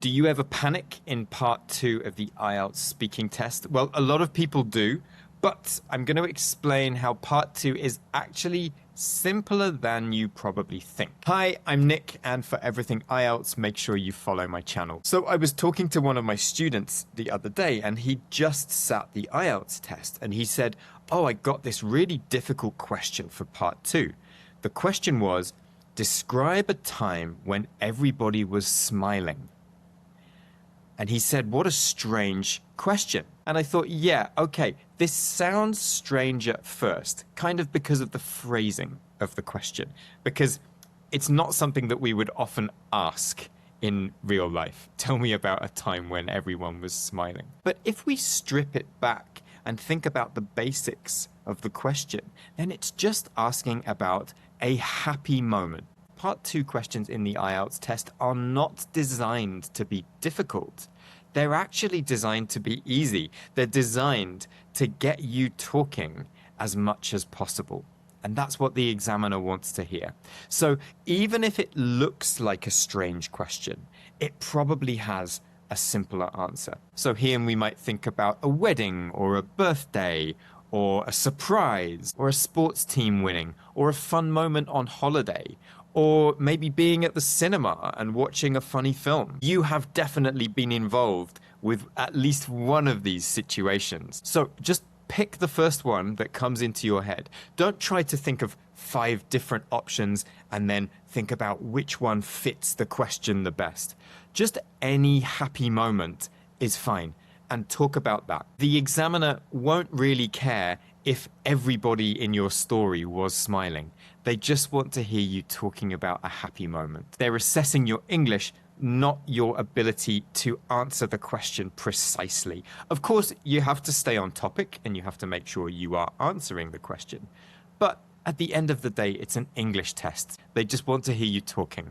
Do you ever panic in part two of the IELTS speaking test? Well, a lot of people do, but I'm going to explain how part two is actually simpler than you probably think. Hi, I'm Nick, and for everything IELTS, make sure you follow my channel. So I was talking to one of my students the other day, and he just sat the IELTS test, and he said, "Oh, I got this really difficult question for part two." The question was, describe a time when everybody was smiling. And he said, what a strange question. And I thought, yeah, okay, this sounds strange at first, kind of because of the phrasing of the question, because it's not something that we would often ask in real life. Tell me about a time when everyone was smiling. But if we strip it back and think about the basics of the question, then it's just asking about a happy moment. Part two questions in the IELTS test are not designed to be difficult. They're actually designed to be easy. They're designed to get you talking as much as possible. And that's what the examiner wants to hear. So even if it looks like a strange question, it probably has a simpler answer. So here we might think about a wedding or a birthday or a surprise or a sports team winning or a fun moment on holiday, or maybe being at the cinema and watching a funny film. You have definitely been involved with at least one of these situations. So just pick the first one that comes into your head. Don't try to think of 5 different options and then think about which one fits the question the best. Just any happy moment is fine, and talk about that. The examiner won't really care if everybody in your story was smiling. They just want to hear you talking about a happy moment. They're assessing your English, not your ability to answer the question precisely. Of course, you have to stay on topic and you have to make sure you are answering the question. But at the end of the day, it's an English test. They just want to hear you talking.